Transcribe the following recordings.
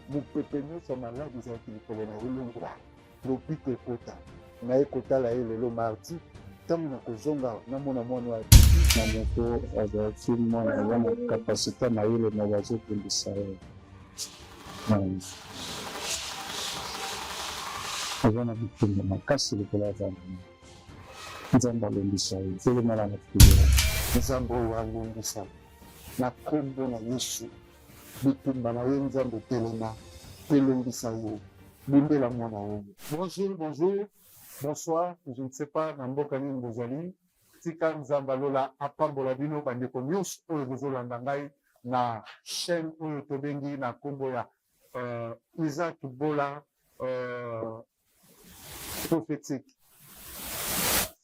mopepe nyonso maladi ezalaki likolo na elongwa lobiko ekota naye kotala ye lelo mardi ntango na kozonga namona mwana wa na moto azalaki mwana aza na kapasité mayele na bazokundisa ye aza na bitumba makasi likolo ya nzambe nzambe alongisa ye telemala na fikira nzambe oyo alongisa na kombo na yesu bitumba na ye nzambe telema telongisa yo bundela mwana oyo. Bonjour, bonsoir, je ne sais pas na mboka nini bozali tika nzambe alola apambola bino bandeko nyonso oyo bozolanda ngai na chaîne oyo tobengi na kombo ya Isaac Bola prophétique.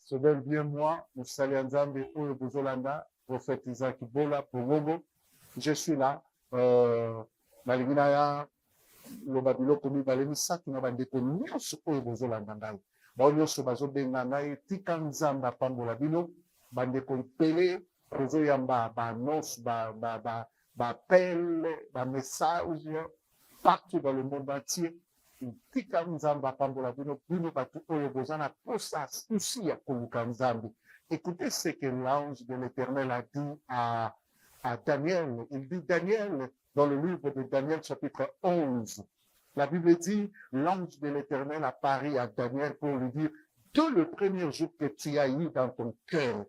C'est bien moi, Moussali Nzambe oyo bozolanda prophète Isaac Bola Pongongo. Je suis là na ya loba biloko mibale misatu na bandeko nyonso oyo bozolanda ngai bao nyonso bazobenga ngai tika nzambe apambola bino bandeko mpele tozoyamba banonce bapele bamessage partout dans le monde entier tika nzambe apambola bino bino bato oyo boza na posa susi ya koluka nzambe. Écoutez ce que l'ange de l'Éternel a dit à Daniel. Il dit Daniel dans le livre de Daniel chapitre 11. La Bible dit, l'ange de l'Éternel apparut à Daniel pour lui dire, dès le premier jour que tu as eu dans ton cœur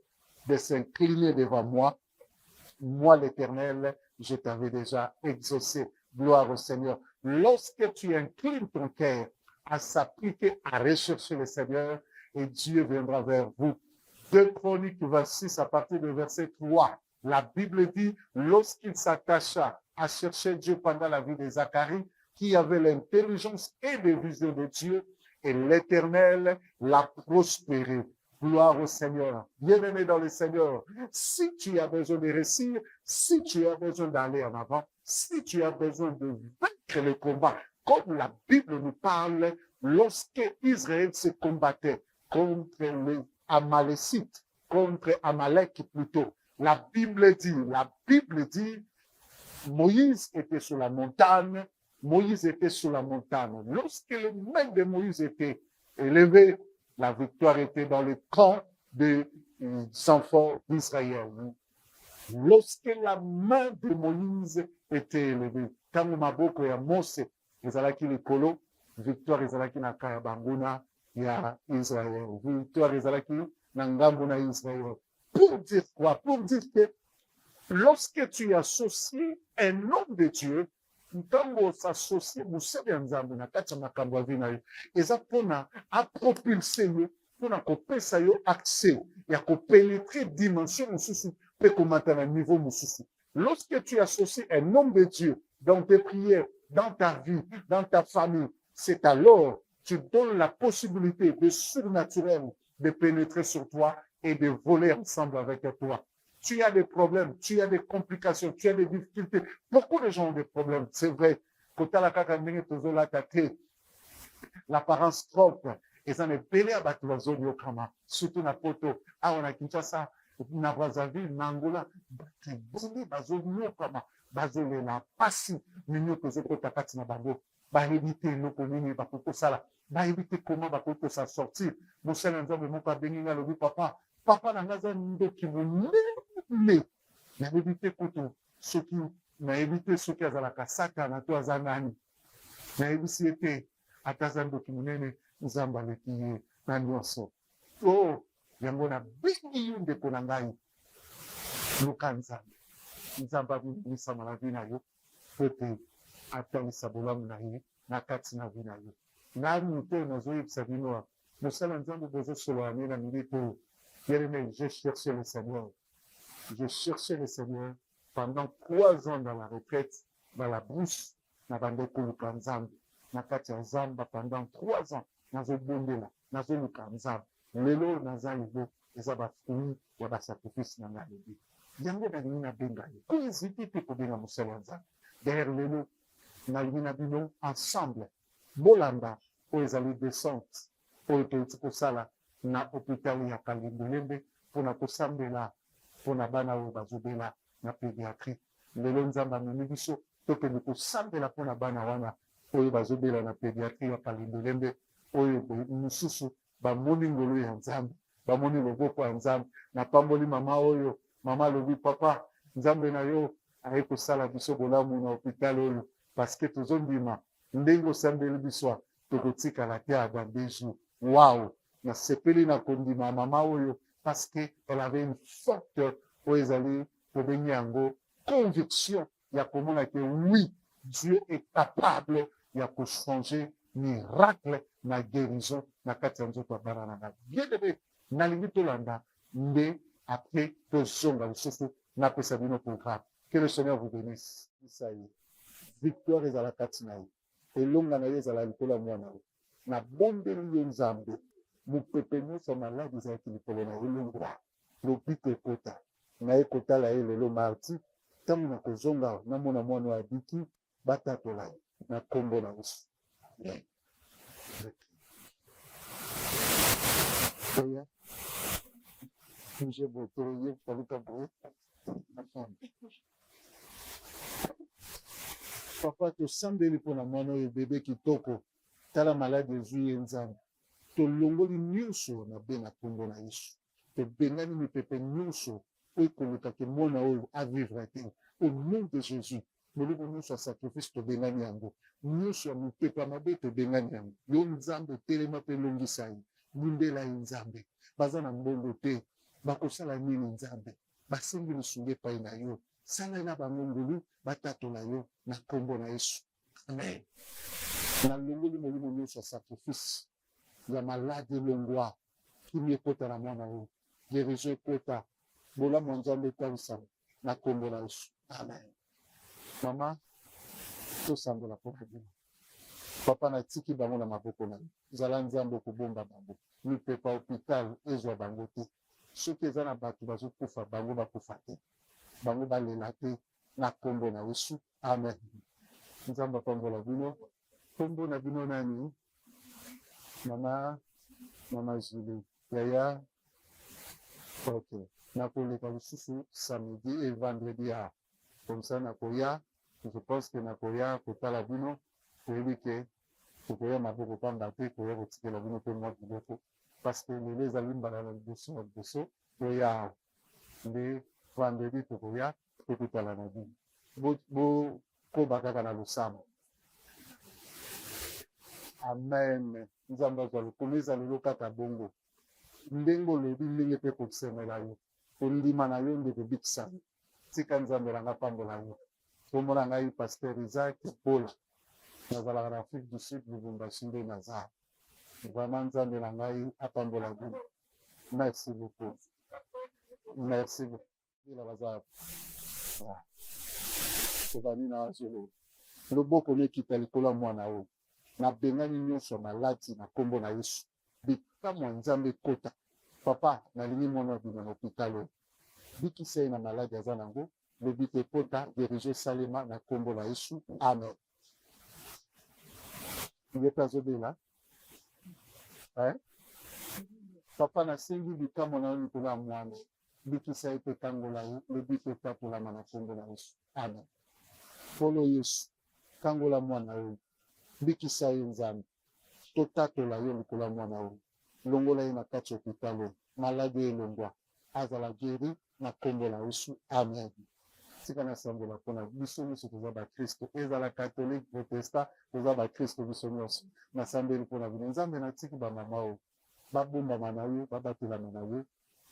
de s'incliner devant moi, moi l'Éternel, je t'avais déjà exaucé. Gloire au Seigneur. Lorsque tu inclines ton cœur à s'appliquer à rechercher le Seigneur, et Dieu viendra vers vous. 2 Chroniques 26 à partir du verset 3. La Bible dit, lorsqu'il s'attacha à chercher Dieu pendant la vie de Zacharie, qui avait l'intelligence et les visions de Dieu, et l'Éternel l'a prospéré. Gloire au Seigneur. Bien-aimé dans le Seigneur, si tu as besoin de réussir, si tu as besoin d'aller en avant, si tu as besoin de vaincre le combat, comme la Bible nous parle, lorsque Israël se combattait contre les Amalécites, contre Amalek plutôt, la Bible dit, Moïse était sur la montagne, Lorsque le main de Moïse était élevé, la victoire était dans le camp des enfants d'Israël. Lorsque la main de Moïse était élevée, quand maboko ya Mose ezalaki likolo, victoire ezalaki na kaya banguna ya Israël. Victoire ezalaki na ngambo na Israël. Pour dire quoi? Pour dire que lorsque tu associes un homme de Dieu, ntango s'associe mosali ya nzambe na kati ya makambo ya vi na yo eza mpona apropulse yo mpona kopesa yo accès ya kopénétrer dimension mosusu mpe komata na niveau mosusu. Lorsque tu associes un homme de Dieu dans tes prières, dans ta vie, dans ta famille, c'est alors tu donnes la possibilité de surnaturel de pénétrer sur toi et de voler ensemble avec toi. Tu as des problèmes, tu as des complications, tu as des difficultés. Beaucoup de gens ont des problèmes, c'est vrai. L'apparence propre, et ça n'est pas à surtout na poto. Ah, on a Kinshasa, na Brazzaville, na Angola, bazolela pasi minyo kozokota kati na bango bayebi eloko nini bakoki kosala bayebi te comment bakoki kosa sortir. Mosala nzambe moko abengi nga alobi papa na nga aza ndoki monene nayebi te kutu soki nayebi te soki azalaka satana to aza nani nayebisi ye te ata aza ndoki monene nzambe aleki ye na nyonso o yango nabengi yo ndeko na ngai luka nzambe nzambe abimilisama na vi na yo po ete atangisa bolamu na ye na kati na vi na yo nani te nazoyebisa bino mosala nzambe bozosolola ne na miliki oyo bien-aimé, j'ai cherché le Seigneur. J'ai cherché le Seigneur pendant 3 ans dans la retraite, dans la brousse, na bandeko luka nzambe na kati ya zamba pendant 3 ans nazobondela nazoluka nzambe lelo naza libo eza bafruit ya basacrifice na ngai lobi yango nalingi nabenga ye po eziki te kobenga mosala ya nzambe derrière lelo nalingi na bino ensemble bolanda oyo ezali descente oyo toyeti kosala na hôpital ya Kalembelembe mpona kosambela mpona bana oyo bazobela na pédiatrie lelo nzambe amemi biso tokende kosambela mpona bana wana oyo bazobela na pédiatrie ya Palimbelembe oyo mosusu bamoni ngolo ya Nzambe bamoni loboko ya Nzambe na pamboli mama oyo mama alobi papa Nzambe na yo aye kosala biso bolamu na hôpital oyo parce que tozondima ndenge osambeli biso tokotikala te ya dans 2 jours. Waouh, nasepeli na kondima mama oyo parce que elle avait une forte oyo ezali tobengi yango conviction ya komona que oui Dieu est capable ya kochanger miracle na guérison na kati ya nzoto ya bana na ngai. Bien-aimé, nalingi tolanda nde après tozonga lisusu napesa bino programme. Que le Seigneur vous bénisse. Isaïe. Victoire ezala kati na ye. Elonga na ye ezala likolo ya mwana ye. Na bombeli ye Nzambe. Mopepe nyonso maladi ezalaki likolo na ye elongwa. Lobiko ekota. Na ye kotala ye lelo mardi. Ntango na kozonga namona mwana oyo abiki batatola ye na kombo na Yesu. Oya. Je botoye paluka boye. Papa tosambeli mpona mwana oyo bebe kitoko tala maladi ezwi ye Nzambe tolongoli nyonso na be na kombo na Yesu tobengani mipepe nyonso oyo ekolukaki mwana oyo avivre te au nom de Jésus molimo nyonso ya sacrifice tobengani yango nyonso ya mipepe ya mabe tobengani yango yo Nzambe telema mpe longisa ye limbela ye Nzambe baza na mbongo te bakosala nini Nzambe basengi lisunga epai na yo sala na bango ngolu batatola yo na kombo na Yesu. Amen. Na longoli molimo nyonso ya sacrifice ya maladi elongwa kimi ekota na mwana oyo guérison ekota bolamu ya Nzambe etalisama na kombo na Yesu. Amen. Mama tosangola mpona bino papa natiki bango na maboko na yo zala Nzambe okobomba bango mipepa hôpital ezwa bango te soki eza na bato bazokufa bango bakufa te bango balela te na kombo na Yesu. Amen. Nzambe apambola bino kombo na bino nani mama Julie yaya ok nakoleka lisusu samedi et vendredi ya comme ça nakoya je pense que nakoya kotala bino toyebi ke tokoya maboko pamba te koya kotikela bino mpe mwa biloko parce que lelo ezali mbala na liboso toya nde vendredi tokoya tokutala na bino bokoba kaka na losambo. Amen. Nzambe azwa lokomo eza lelo kaka bongo ndenge olobi ndenge mpe kosemela yo kondima na yo nde kobikisa tika Nzambe nanga pambola yo kombo na ngai Pasteur Isaac Paul nazalaka na Afrique du Sud Lubumbashi nde naza vraiment Nzambe na ngai apambola bino. Merci beaucoup. Merci beaucoup. Ila baza tobani na azolo loboko nekita likolo ya mwana oyo nabengani nyonso maladi na kombo na Yesu bikamwa Nzambe ekota papa nalingi mwana bino na hôpital oyo bikisa ye na maladi aza nango lobiko ekota guérison esalema na kombo na Yesu. Amen. Ye mpe azobela papa nasengi bikamwa na yo likolo ya mwana bikisa ye mpe kangola ye lobiko etatolama na kombo na Yesu. Amen. Polo Yesu kangola mwana oyo bikisa ye Nzambe totatola yo likolo ya mwana oyo longola ye na kati ya hôpital oyo maladi elongwa azala guéri na kombo na Yesu. Amen. Tika nasangola mpona biso nyonso toza bakristo ezala catholique protestant toza bakristo biso nyonso nasambeli mpona bino Nzambe natiki bamama oyo babombama na yo babatelama na yo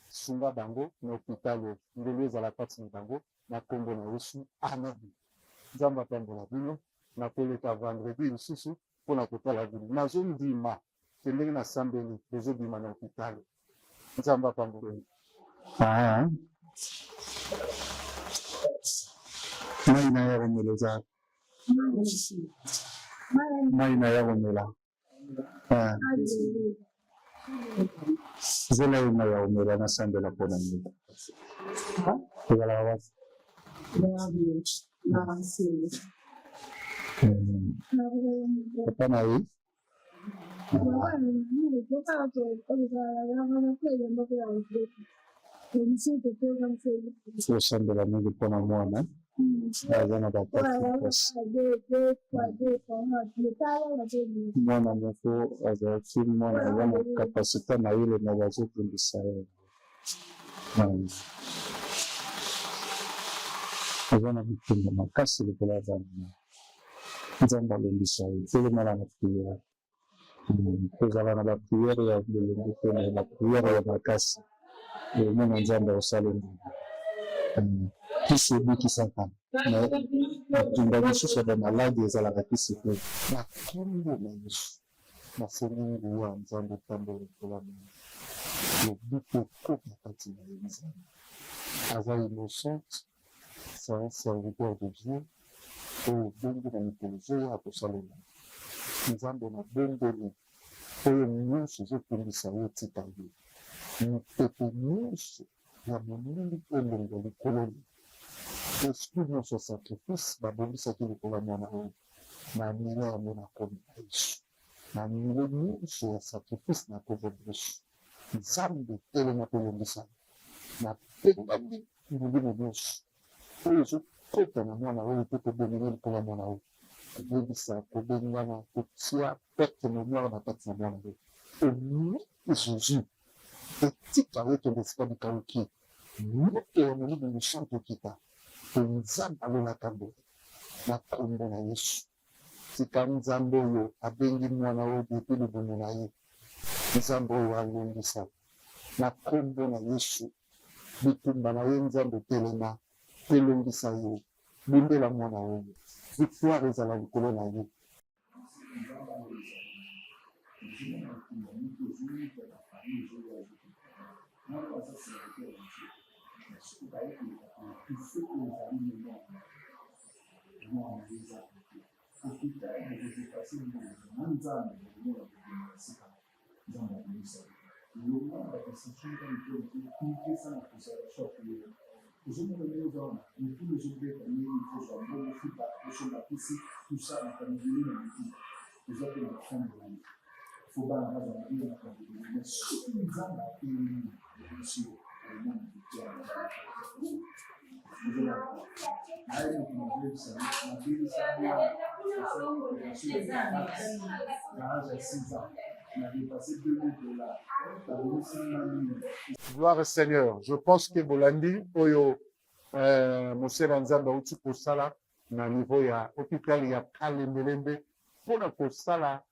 sunga bango na hôpital oyo ngolu ezala kati na bango na kombo na Yesu. Amen. Nzambe apambola bino nakoleka vendredi lisusu mpona kotala bino nazondima ndenge nasambeli tozobima na hôpital. Nzambe apambola mai na ya komela eza mai na ya komela zela ye mai ya komela nasambela mpona bino ezalaka wasi papa na ye tosambela mingi mpona mwana Azana bakati kasi. Mwana moko azalaki mwana aza na kapasite na ye na bazobundisa ye. Aza na bitumba makasi likolo ya bana. Nzambe alembisa ye telema na priere. Kozala na bapriere ya bilembo mpe na bapriere ya makasi. Mwana Nzambe asalema. Kisi ebikisaka matumba misusu ya bamaladi ezalaka kisi te na kombo na Yesu nasengi nguya ya Nzambe etambola likolo ya mama lobiko ekota kati na ye Nzambe aza innocente c'est un serviteur de Dieu oyo bongo na mikolo oyo akosalela Nzambe na bongoli oyo nyonso ezotungisa ye tika ye mipepe nyonso ya molili elongo likolo esprit nyonso sacrifice babongisaki likolo ya mwana oyo na milo yango na kombo na Yesu na milo nyonso ya sacrifice na kombo na Yesu Nzambe telema tolongisa na pembani milimo nyonso oyo ezokota na mwana oyo mpe tobengeli likolo ya mwana oyo kobebisa kobengana kotia perte mémoire na kati na mwana oyo omi Jésus etika oyo esika bikauki moto ya molimo mosantu okita Nzambe alolaka boye na kombo na Yesu tika Nzambe oyo abengi mwana oyo depuis libumu na ye Nzambe oyo alongisa na kombo na Yesu bitumba na ye Nzambe telema telongisa ye bundela mwana oyo victoire ezala likolo na ye Gloire au Seigneur. Je pense que Bolandi, Oyo, Monsieur Nzambe, Outi Kosala, na niveau ya hôpital ya Kalembelembe, pona Kosala,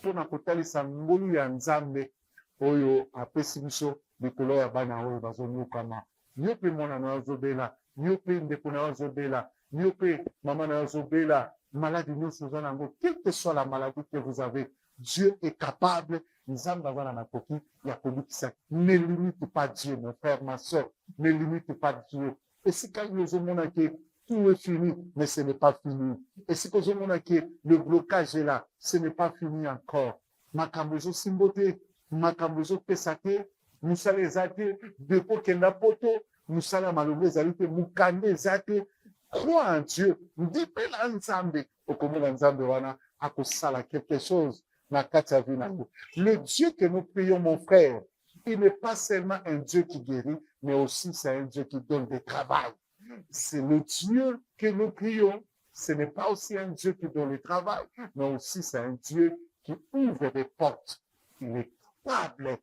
pona kotalisa ngolu ya Nzambe, Oyo, apesi biso, likolo ya bana oyo bazonyokama. Nyope mwana na azobela, nyope ndeko na azobela, nyope maman na azobela, maladie nyonso za nango, quelle que soit la maladie que vous avez, Dieu est capable. Nzambe azana na koki ya kolukisa. Ne limite pas Dieu, mon frère, ma soeur. Ne limite pas Dieu. Et si quand nous avons que tout est fini, mais ce n'est pas fini. Et si nous avons que le blocage est là, ce n'est pas fini encore. Makambozo simbote, makambozo pesate, musale zate, depo kenda poto, musala malobé zalite, mukande zate. Crois en Dieu. Ndipe la Nzambe. Okomo la Nzambe wana, akosala quelque chose. Le Dieu que nous prions, mon frère, il n'est pas seulement un Dieu qui guérit, mais aussi c'est un Dieu qui donne du travail. C'est le Dieu que nous prions. Ce n'est pas aussi un Dieu qui donne le travail, mais aussi c'est un Dieu qui ouvre des portes. Il est capable.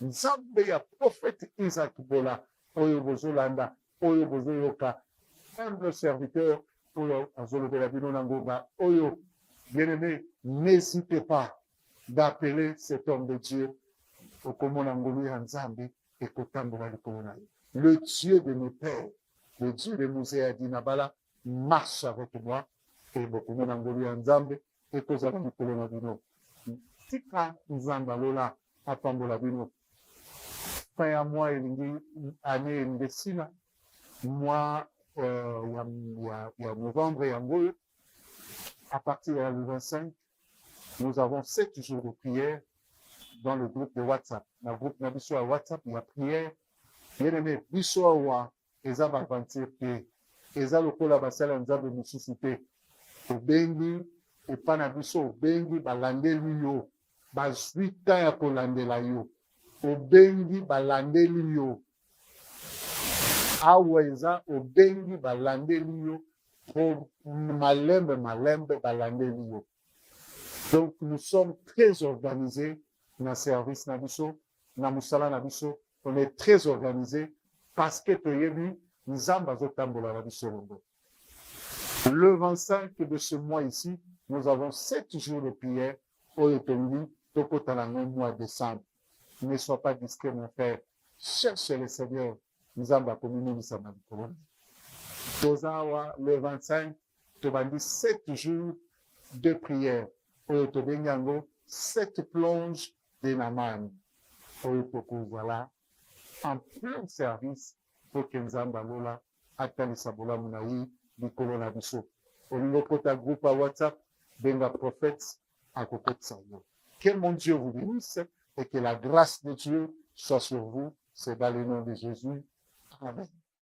Nzambe ya prophète Isaac Bola, Oyo Bozolanda, Oyo Bozoyoka, humble serviteur, Oyo Azolobela Bino Nangoba, Oyo, bien-aimé, n'hésitez pas d'appeler cet homme de Dieu, Okomonangolu Nzambe, et Kotambola Likonai. Le Dieu de nos pères, le Dieu de Mosé Adinabala, marche avec moi, et Okomonangolu Nzambe, et Kozala Likonai Bino. Tika Nzamba Lola, Atambola Bino. Fin à moi, année Ndesina, mois novembre et en à partir du 25, nous avons 7 jours de prière dans le groupe de WhatsApp. Dans le groupe de WhatsApp, il y a prière. Bien aimé, Bissoa, Eza Bavantir, Eza Lokola Basala Nzambe Moussoussouté, Obengi, et Panabiso, Obengi, Balandeli yo, Baswita ya Kolandela yo, Obengi, Balandeli yo. awa eza obengi balandeli yo po malembe balandeli yo. Donc nous sommes très organisés dans le service na biso, na musala na biso, on est très organisés parce que toyebi nzambe azotambola na biso longo. Le 25 de ce mois ici, nous avons 7 jours de prière oyo tongi tokota na mois de décembre. Ne sois pas discret mon frère, cherche le Seigneur, nzambe akominimisa na likolo. Tozawa le 25, tobandi 7 jours de prière oyo tobengi yango 7 plonges de Naman oyo tokozala en plein service pour que nzambe alola atalisa bolamu na ye likolo na biso. Olingo kota groupe à WhatsApp benga prophète akokotisa yo. Que mon Dieu vous bénisse et que la grâce de Dieu soit sur vous. C'est dans le nom de Jésus. Amen.